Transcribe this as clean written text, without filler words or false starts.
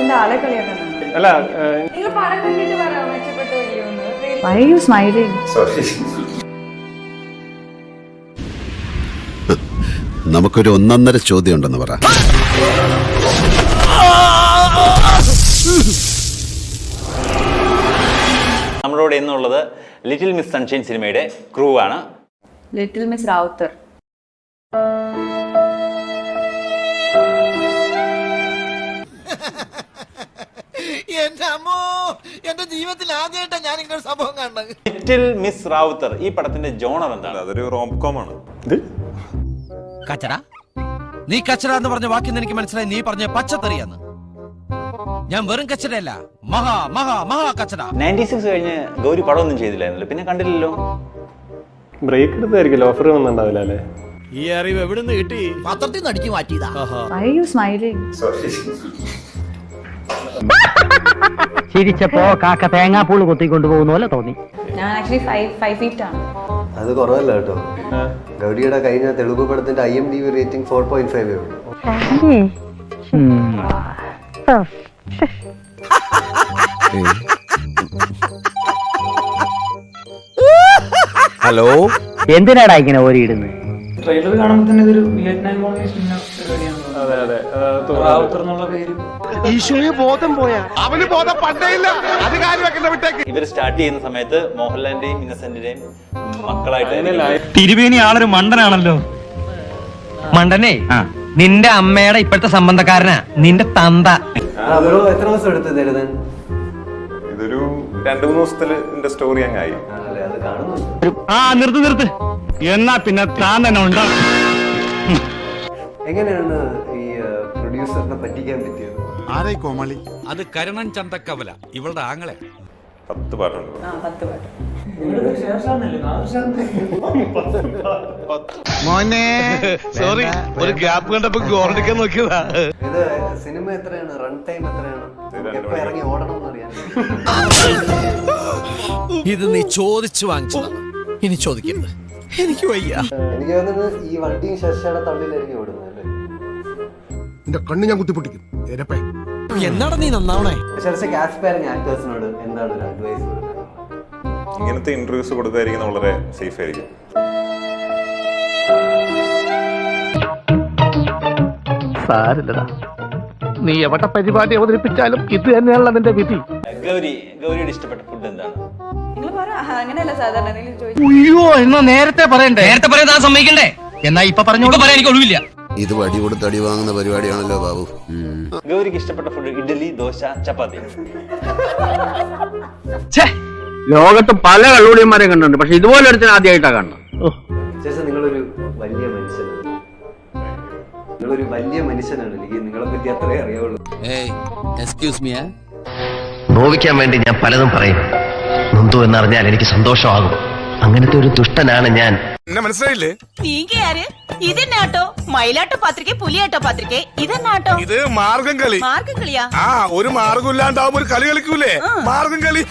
എന്താ ആളെ കളിയാക്കണം? അല്ല നിങ്ങൾ പടം കണ്ടിട്ട് പറയാം മെച്ചപ്പെട്ടു ഇല്ലയോന്ന്. Why are you smiling? നമുക്കൊരു ഒന്നൊന്നര ചോദ്യം ഉണ്ടെന്ന് പറ. നമ്മളോട് എന്നുള്ളത് ലിറ്റിൽ മിസ് സൺഷൈൻ സിനിമയുടെ ക്രൂ ആണ്. Little Miss Router. എന്റെ ജീവിതത്തിൽ ആദ്യമായിട്ടാ ഞാൻ ഇങ്ങനെ സംഭവം കാണുന്നത്. ലിറ്റിൽ മിസ് റാവുത്തർ ഈ പടത്തിന്റെ ജോണർ എന്താണ്? അതൊരു റോംകോം ആണ്. കച്ചട നീ കച്ചട എന്ന് പറഞ്ഞ വാക്കിന്ന് എനിക്ക് മനസ്സിലായി നീ പറഞ്ഞ പച്ചത്തറിയാന്ന്. ഞാൻ വെറും കച്ചടയല്ല, മഹാ മഹാ മഹാ കച്ചട. 96 കഴിഞ്ഞ് ഗൗരി പടമൊന്നും ചെയ്തില്ലായിരുന്നല്ലോ, പിന്നെ കണ്ടില്ലല്ലോ. ബ്രേക്ക് എടുത്തായിരിക്കും, ഓഫർ വന്നിട്ടുണ്ടാവില്ല അല്ലേ? ഈ അറിവ് എവിടുന്ന് കിട്ടി? പത്രത്തിൽ നിന്ന് അടിച്ചു മാറ്റിയതാ. Why are you smiling? ചിരിച്ചപ്പോ കാക്ക തേങ്ങാപ്പൂള് കൊത്തിക്കൊണ്ടുപോകുന്ന പോലെ തോന്നി. ഞാൻ ആക്ച്വലി 5 feet ആണ്. അത് കുറവല്ല കേട്ടോ. ഗൗരിയുടെ കഴിഞ്ഞ തെലുഗു പടത്തിന്റെ IMDb റേറ്റിംഗ് 4.5 ഉള്ളൂ. ഹലോ, എന്തിനാടാ ഇങ്ങനെ ഓരിയിടുന്നത്? ട്രെയിലർ കാണുമ്പോൾ തന്നെ ഇതൊരു വിയറ്റ്നാം കോളനീസ് പരിപാടിയാണ്. അതെ അതെ, റാവുത്തർ എന്നുള്ള പേര്. ഈശോയെ ബോധം പോയാ അവന് ബോധം പണ്ടേയില്ല. അത് കാര്യം വെക്കണ്ട വിട്ടേക്ക്. ഇവർ സ്റ്റാർട്ട് ചെയ്യുന്ന സമയത്ത് മോഹൻലാലിന്റെയും ഇന്നസെന്റിന്റെയും മക്കളായിട്ട് തിരുവേനി ആളൊരു മണ്ടനാണല്ലോ. മണ്ടനെ നിന്റെ അമ്മയുടെ ഇപ്പോഴത്തെ സംബന്ധക്കാരനാ നിന്റെ തന്ത. എത്ര ദിവസം എടുത്ത് എഴുതാൻ? ഇതൊരു 2-3 ദിവസത്തിന്റെ സ്റ്റോറി അങ്ങായി. ആണല്ലേ, അത് കാണുന്നുണ്ട്. നിർത്ത് എന്നാ പിന്നെ താൻ തന്നെ ഉണ്ടാവും. എങ്ങനെയാണ് ഈ പ്രൊഡ്യൂസറിനെ പറ്റിക്കാൻ പറ്റിയത്? ആരെ കോമളി? അത് കരുണൻ ചന്തക്കവല, ഇവളുടെ ആങ്ങളെ. 10 പാട്ടുണ്ട്. 10 പാട്ട്. മോനെ സോറി, ഒരു ഗ്യാപ്പ് കണ്ടപ്പോ ഗോൾഡിക്കാൻ നോക്കിയതാ. ഇത് സിനിമ എത്രയാണ്? റൺ ടൈം എത്രയാണ്? എപ്പോ ഇറങ്ങി ഓടണം എന്നറിയാൻ. ഇത് നീ ചോദിച്ചു വാങ്ങിച്ചതാ, ഇനി ചോദിക്കരുത്. എനിക്ക് വയ്യ. എനിക്ക് തോന്നുന്നത് ഈ വണ്ടിയും ശശിയുടെ തള്ളിലായിരിക്കും ഓടുന്നത് അല്ലേ? എന്റെ കണ്ണ് ഞാൻ കുത്തിപ്പൊട്ടിക്കും. എന്നാടാ നീ നന്നാവണേ. ശശിക്ക് ആസ്പയറിംഗ് ആക്ടേഴ്സിനോട് എന്താണ് ഒരു അഡ്വൈസ് കൊടുക്കുന്നത്? ഇങ്ങനത്തെ ഇന്റർവ്യൂസ് കൊടുത്തായിരിക്കും വളരെ സേഫ് ആയിരിക്കും. സാരില്ലടാ, നീ എവിടെ പരിപാടി അവതരിപ്പിച്ചാലും ഇത് തന്നെയാണല്ലോ നിന്റെ വിധി. ഗൗരിയുടെ ഇഷ്ടപ്പെട്ട ഫുഡ് എന്താണ്? നിങ്ങൾ പറ. അങ്ങനെയല്ല സാധാരണ നിങ്ങൾ ചോദിച്ചു. അയ്യോ, എന്നാ നേരത്തെ പറയണ്ടേ? നേരത്തെ പറയാൻ താൻ സമ്മതിക്കണ്ടേ? എന്നാ ഇപ്പൊ പറഞ്ഞോട് പറയാൻ എനിക്ക് ഒഴിവില്ല. ഇത് വടി കൊടുത്ത് അടി വാങ്ങുന്ന പരിപാടിയാണല്ലോ ബാബു. ഗൗരിക്ക് ഇഷ്ടപ്പെട്ട ഫുഡ് ഇഡ്ഡലി, ദോശ, ചപ്പാത്തി. ലോകത്ത് പല കള്ളുടിയന്മാരെ കണ്ടിട്ടുണ്ട്, പക്ഷെ ഇതുപോലെ ഒരുത്തിന് ആദ്യമായിട്ടാ കാണുന്നത്. ശേഷം നിങ്ങളൊരു വലിയ മനുഷ്യനാണ്. നിങ്ങളൊരു വലിയ മനുഷ്യനാണ്. എനിക്ക് നിങ്ങളെ പറ്റി അത്രേ അറിയാവുള്ളൂ. Excuse me. നോവിക്കാൻ വേണ്ടി ഞാൻ പലതും പറയും. നൊന്തു എന്നറിഞ്ഞാൽ എനിക്ക് സന്തോഷമാകും. അങ്ങനത്തെ ഒരു ദുഷ്ടനാണ് ഞാൻ. എന്നെ മനസ്സിലായില്ലേ? നീങ്കയാര്? ഇതെന്നാട്ടോ? മയിലാട്ടോ പത്രിക, പുലിയാട്ടോ പത്രിക, ഇതെന്നാട്ടോ? ഇത് മാർഗം കളി. മാർഗം കളിയാ? ഒരു മാർഗം ഇല്ലാണ്ടാവുമ്പോ ഒരു കളി കളിക്കൂലേ, മാർഗം കളി.